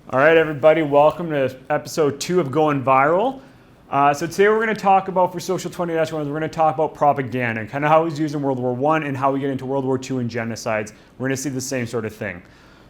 All right, everybody, welcome to episode 2 of Going Viral. So today we're going to talk about, for Social 20-1, we're going to talk about propaganda and kind of how it was used in World War I and how we get into World War II and genocides. We're going to see the same sort of thing.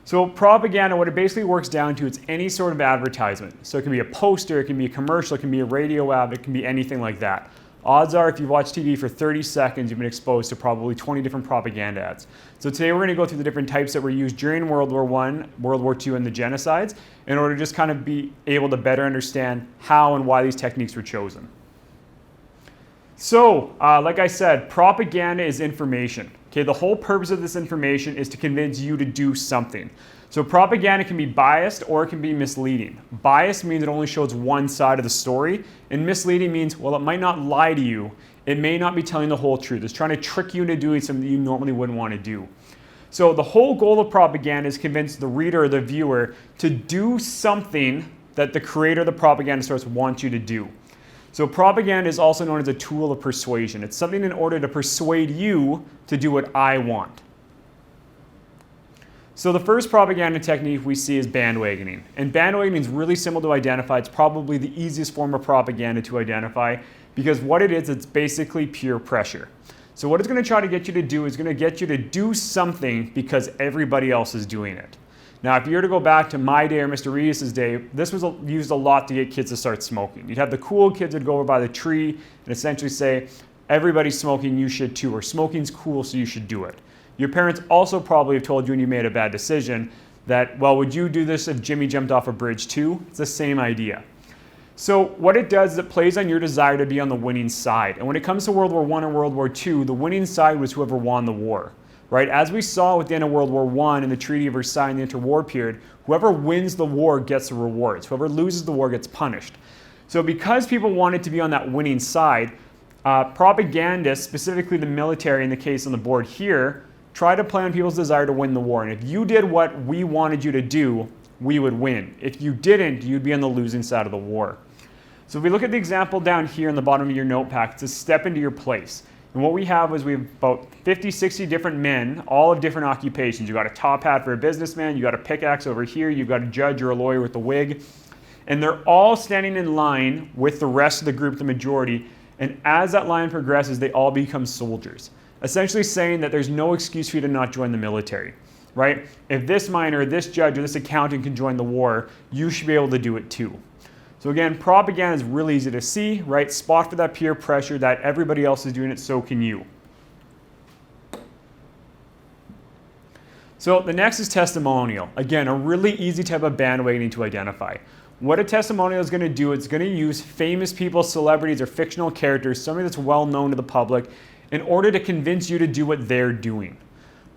So propaganda, what it basically works down to, it's any sort of advertisement. So it can be a poster, it can be a commercial, it can be a radio ad, it can be anything like that. Odds are if you've watched TV for 30 seconds, you've been exposed to probably 20 different propaganda ads. So today we're going to go through the different types that were used during World War I, World War II, and the genocides in order to just kind of be able to better understand how and why these techniques were chosen. So, like I said, propaganda is information. Okay, the whole purpose of this information is to convince you to do something. So propaganda can be biased or it can be misleading. Biased means it only shows one side of the story, and misleading means, well, it might not lie to you. It may not be telling the whole truth. It's trying to trick you into doing something that you normally wouldn't want to do. So the whole goal of propaganda is to convince the reader or the viewer to do something that the creator of the propaganda source wants you to do. So propaganda is also known as a tool of persuasion. It's something in order to persuade you to do what I want. So the first propaganda technique we see is bandwagoning. And bandwagoning is really simple to identify. It's probably the easiest form of propaganda to identify because what it is, it's basically peer pressure. So what it's going to try to get you to do is going to get you to do something because everybody else is doing it. Now, if you were to go back to my day or Mr. Reedus' day, this was used a lot to get kids to start smoking. You'd have the cool kids that go over by the tree and essentially say, everybody's smoking, you should too, or smoking's cool, so you should do it. Your parents also probably have told you when you made a bad decision that, well, would you do this if Jimmy jumped off a bridge too? It's the same idea. So what it does is it plays on your desire to be on the winning side. And when it comes to World War I and World War II, the winning side was whoever won the war. Right? As we saw with the end of World War I and the Treaty of Versailles in the interwar period, whoever wins the war gets the rewards. Whoever loses the war gets punished. So because people wanted to be on that winning side, propagandists, specifically the military in the case on the board here, try to play on people's desire to win the war. And if you did what we wanted you to do, we would win. If you didn't, you'd be on the losing side of the war. So if we look at the example down here in the bottom of your notepad, it's a step into your place. And what we have is we have about 50, 60 different men, all of different occupations. You've got a top hat for a businessman, you've got a pickaxe over here, you've got a judge or a lawyer with a wig. And they're all standing in line with the rest of the group, the majority. And as that line progresses, they all become soldiers. Essentially saying that there's no excuse for you to not join the military, right? If this miner, this judge, or this accountant can join the war, you should be able to do it too. So again, propaganda is really easy to see, right? Spot for that peer pressure that everybody else is doing it, so can you. So the next is testimonial. Again, a really easy type of bandwagoning to identify. What a testimonial is going to do, it's going to use famous people, celebrities, or fictional characters, somebody that's well known to the public, in order to convince you to do what they're doing,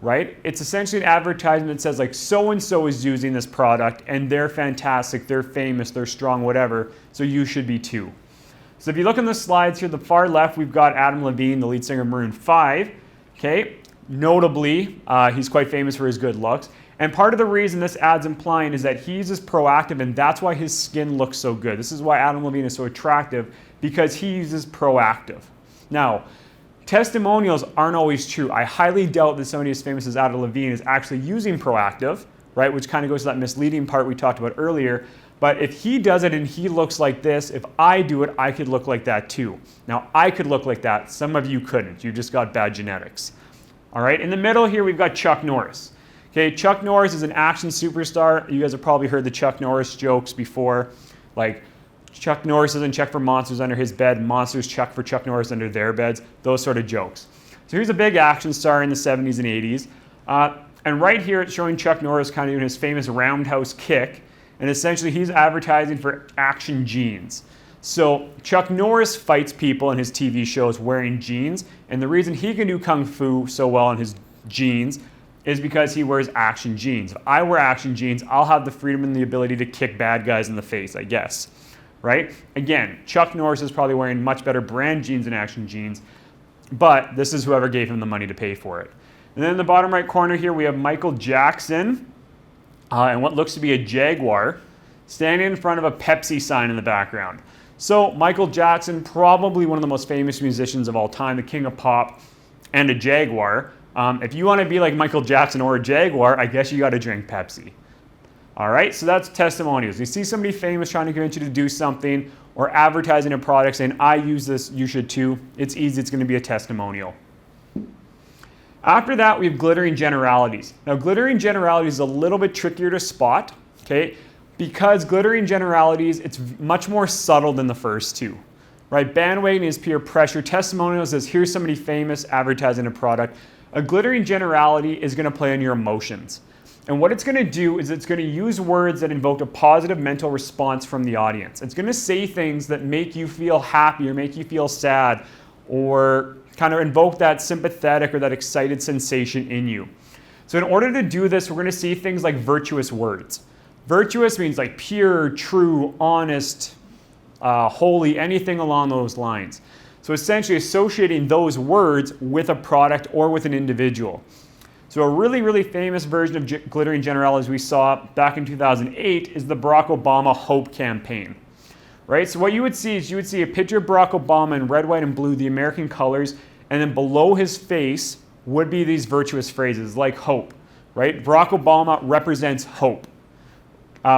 right? It's essentially an advertisement that says like so-and-so is using this product and they're fantastic, they're famous, they're strong, whatever, so you should be too. So if you look on the slides here, the far left, we've got Adam Levine, the lead singer of Maroon 5. Okay, notably, he's quite famous for his good looks. And part of the reason this ad's implying is that he's just proactive and that's why his skin looks so good. This is why Adam Levine is so attractive, because he uses proactive. Now, testimonials aren't always true. I highly doubt that somebody as famous as Adam Levine is actually using proactive, right? Which kind of goes to that misleading part we talked about earlier. But if he does it and he looks like this, if I do it, I could look like that too. Now, I could look like that. Some of you couldn't. You just got bad genetics. All right, in the middle here, we've got Chuck Norris. Okay, Chuck Norris is an action superstar. You guys have probably heard the Chuck Norris jokes before, like, Chuck Norris doesn't check for monsters under his bed, monsters check for Chuck Norris under their beds, those sort of jokes. So here's a big action star in the 70s and 80s. And right here it's showing Chuck Norris kind of doing his famous roundhouse kick. And essentially he's advertising for action jeans. So Chuck Norris fights people in his TV shows wearing jeans. And the reason he can do kung fu so well in his jeans is because he wears action jeans. If I wear action jeans, I'll have the freedom and the ability to kick bad guys in the face, I guess. Right? Again, Chuck Norris is probably wearing much better brand jeans than action jeans, but this is whoever gave him the money to pay for it. And then in the bottom right corner here, we have Michael Jackson and what looks to be a Jaguar standing in front of a Pepsi sign in the background. So Michael Jackson, probably one of the most famous musicians of all time, the king of pop, and a Jaguar. If you want to be like Michael Jackson or a Jaguar, I guess you got to drink Pepsi. All right, so that's testimonials. You see somebody famous trying to convince you to do something or advertising a product saying, I use this, you should too. It's easy, it's going to be a testimonial. After that, we have glittering generalities. Now, glittering generalities is a little bit trickier to spot, okay? Because glittering generalities, it's much more subtle than the first two, right? Bandwagon is peer pressure. Testimonials is here's somebody famous advertising a product. A glittering generality is going to play on your emotions. And what it's going to do is it's going to use words that invoke a positive mental response from the audience. It's going to say things that make you feel happy or make you feel sad or kind of invoke that sympathetic or that excited sensation in you. So in order to do this, we're going to see things like virtuous words. Virtuous means like pure, true, honest, holy, anything along those lines. So essentially associating those words with a product or with an individual. So a really, really famous version of glittering generalities we saw back in 2008 is the Barack Obama Hope campaign, right? So what you would see is you would see a picture of Barack Obama in red, white, and blue, the American colors, and then below his face would be these virtuous phrases like hope, right? Barack Obama represents hope.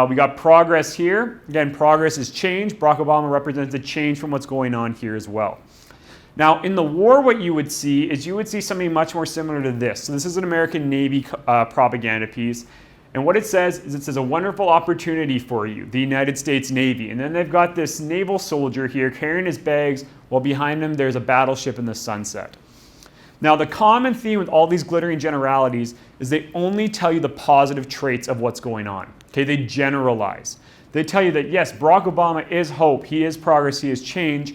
We got progress here. Again, progress is change. Barack Obama represents the change from what's going on here as well. Now, in the war, what you would see is you would see something much more similar to this. So this is an American Navy propaganda piece. And what it says is it says a wonderful opportunity for you, the United States Navy. And then they've got this naval soldier here carrying his bags while behind him there's a battleship in the sunset. Now, the common theme with all these glittering generalities is they only tell you the positive traits of what's going on. Okay, they generalize. They tell you that, yes, Barack Obama is hope, he is progress, he is change,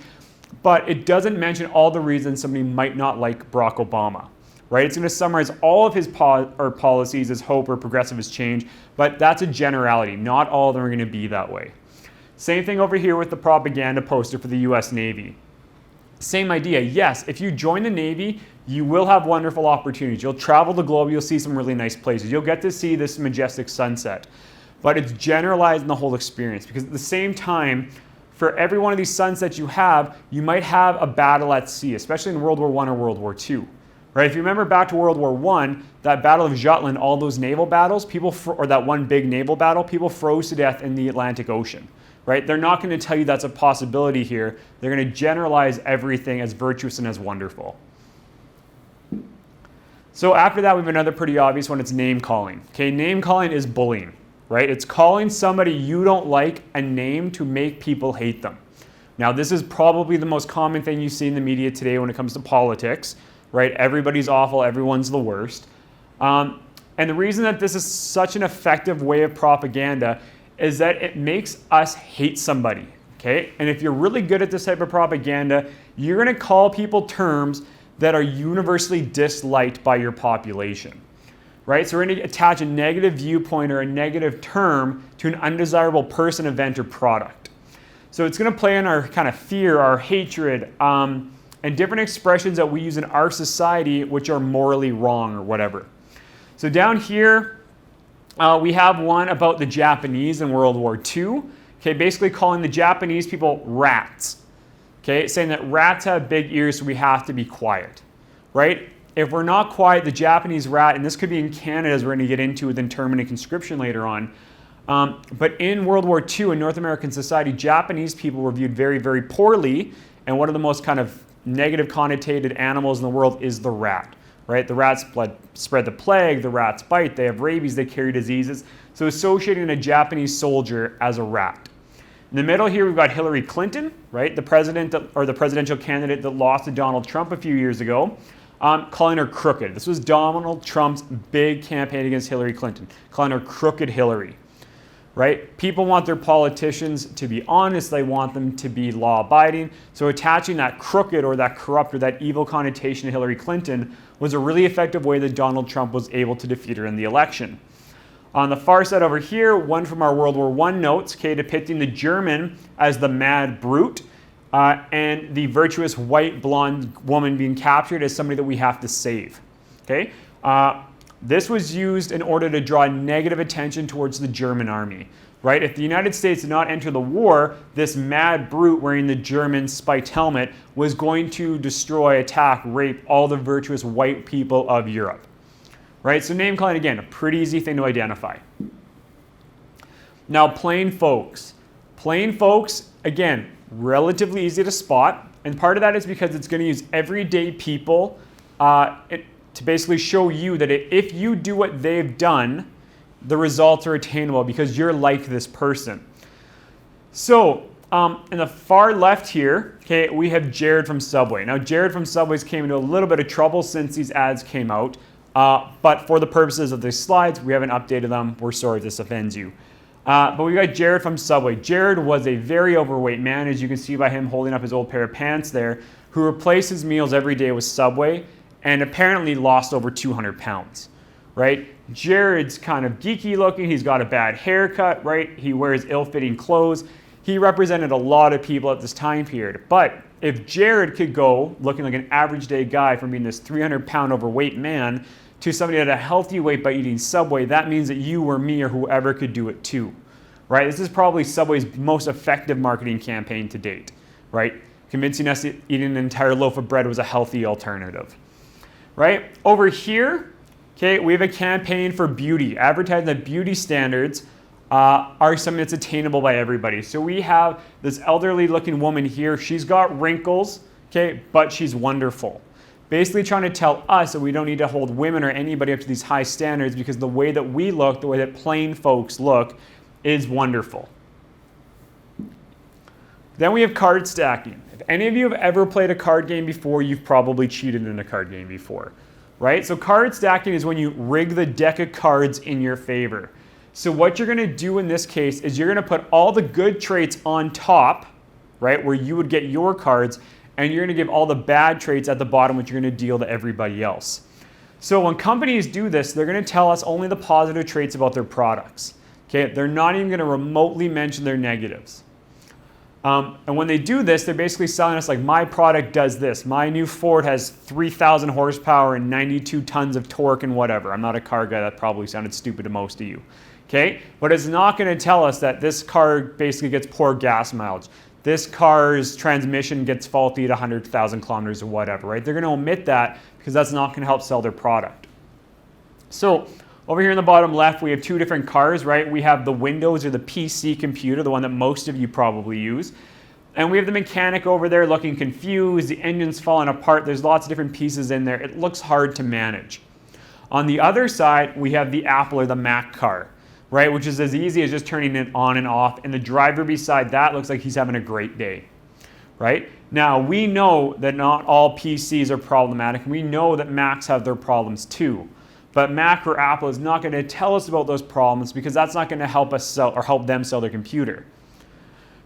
but it doesn't mention all the reasons somebody might not like Barack Obama, right? It's going to summarize all of his policies as hope or progressive as change, but that's a generality. Not all of them are going to be that way. Same thing over here with the propaganda poster for the US Navy. Same idea. Yes, if you join the Navy, you will have wonderful opportunities. You'll travel the globe, you'll see some really nice places. You'll get to see this majestic sunset. But it's generalized in the whole experience because at the same time, for every one of these sunsets you might have a battle at sea, especially in World War I or World War II. Right? If you remember back to World War I, that Battle of Jutland, all those naval battles, or that one big naval battle, people froze to death in the Atlantic Ocean. Right? They're not going to tell you that's a possibility here. They're going to generalize everything as virtuous and as wonderful. So after that, we have another pretty obvious one. It's name calling. Okay, name calling is bullying. Right? It's calling somebody you don't like a name to make people hate them. Now, this is probably the most common thing you see in the media today when it comes to politics. Right? Everybody's awful. Everyone's the worst. And the reason that this is such an effective way of propaganda is that it makes us hate somebody. Okay? And if you're really good at this type of propaganda, you're going to call people terms that are universally disliked by your population. Right? So we're going to attach a negative viewpoint or a negative term to an undesirable person, event, or product. So it's going to play on our kind of fear, our hatred, and different expressions that we use in our society which are morally wrong or whatever. So down here, we have one about the Japanese in World War II. Okay, basically calling the Japanese people rats. Okay, saying that rats have big ears, so we have to be quiet. Right? If we're not quiet, the Japanese rat, and this could be in Canada as we're going to get into with internment and conscription later on, but in World War II in North American society, Japanese people were viewed very, very poorly, and one of the most kind of negative connotated animals in the world is the rat. Right? The rats spread the plague, the rats bite, they have rabies, they carry diseases. So associating a Japanese soldier as a rat. In the middle here, we've got Hillary Clinton, right? The presidential candidate that lost to Donald Trump a few years ago. Calling her crooked. This was Donald Trump's big campaign against Hillary Clinton, calling her crooked Hillary, right? People want their politicians to be honest. They want them to be law-abiding. So attaching that crooked or that corrupt or that evil connotation to Hillary Clinton was a really effective way that Donald Trump was able to defeat her in the election. On the far side over here, one from our World War I notes, okay, depicting the German as the mad brute, and the virtuous white blonde woman being captured as somebody that we have to save. Okay, this was used in order to draw negative attention towards the German army. Right? If the United States did not enter the war, this mad brute wearing the German spiked helmet was going to destroy, attack, rape all the virtuous white people of Europe. Right? So name calling, again, a pretty easy thing to identify. Now, plain folks. Plain folks, again, relatively easy to spot. And part of that is because it's going to use everyday people to basically show you that if you do what they've done, the results are attainable because you're like this person. So in the far left here, okay, we have Jared from Subway. Now, Jared from Subway's came into a little bit of trouble since these ads came out. But for the purposes of these slides, we haven't updated them. We're sorry if this offends you. But we got Jared from Subway. Jared was a very overweight man, as you can see by him holding up his old pair of pants there, who replaced his meals every day with Subway and apparently lost over 200 pounds, right? Jared's kind of geeky looking. He's got a bad haircut, right? He wears ill-fitting clothes. He represented a lot of people at this time period. But if Jared could go looking like an average day guy from being this 300-pound overweight man to somebody at a healthy weight by eating Subway, that means that you or me or whoever could do it too, right? This is probably Subway's most effective marketing campaign to date, right? Convincing us that eating an entire loaf of bread was a healthy alternative, right? Over here, okay, we have a campaign for beauty, advertising that beauty standards are something that's attainable by everybody. So we have this elderly looking woman here. She's got wrinkles, okay, but she's wonderful. Basically trying to tell us that we don't need to hold women or anybody up to these high standards because the way that we look, the way that plain folks look, is wonderful. Then we have card stacking. If any of you have ever played a card game before, you've probably cheated in a card game before, right? So card stacking is when you rig the deck of cards in your favor. So what you're going to do in this case is you're going to put all the good traits on top, right, where you would get your cards, and you're going to give all the bad traits at the bottom, which you're going to deal to everybody else. So when companies do this, they're going to tell us only the positive traits about their products. Okay? They're not even going to remotely mention their negatives. And when they do this, they're basically selling us like, my product does this. My new Ford has 3,000 horsepower and 92 tons of torque and whatever. I'm not a car guy. That probably sounded stupid to most of you. Okay? But it's not going to tell us that this car basically gets poor gas mileage. This car's transmission gets faulty at 100,000 kilometers or whatever, right? They're going to omit that because that's not going to help sell their product. So over here in the bottom left, we have two different cars, right? We have the Windows or the PC computer, the one that most of you probably use. And we have the mechanic over there looking confused. The engine's falling apart. There's lots of different pieces in there. It looks hard to manage. On the other side, we have the Apple or the Mac car, right, which is as easy as just turning it on and off. And the driver beside that looks like he's having a great day, right? Now, we know that not all PCs are problematic. We know that Macs have their problems too. But Mac or Apple is not going to tell us about those problems because that's not going to help us sell or help them sell their computer.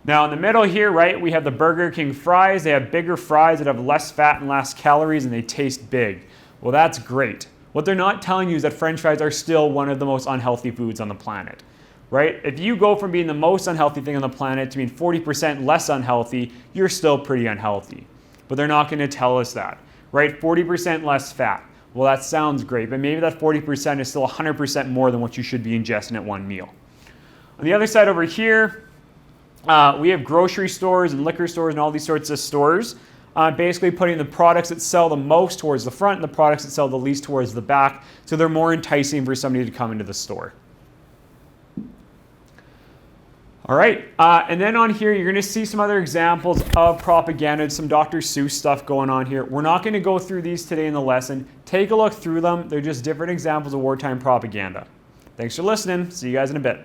Now, in the middle here, right, we have the Burger King fries. They have bigger fries that have less fat and less calories, and they taste big. Well, that's great. What they're not telling you is that French fries are still one of the most unhealthy foods on the planet, right? If you go from being the most unhealthy thing on the planet to being 40% less unhealthy, you're still pretty unhealthy. But they're not going to tell us that, right? 40% less fat. Well, that sounds great, but maybe that 40% is still 100% more than what you should be ingesting at one meal. On the other side over here, we have grocery stores and liquor stores and all these sorts of stores. Basically putting the products that sell the most towards the front and the products that sell the least towards the back, so they're more enticing for somebody to come into the store. All right, and then on here, you're going to see some other examples of propaganda, some Dr. Seuss stuff going on here. We're not going to go through these today in the lesson. Take a look through them. They're just different examples of wartime propaganda. Thanks for listening. See you guys in a bit.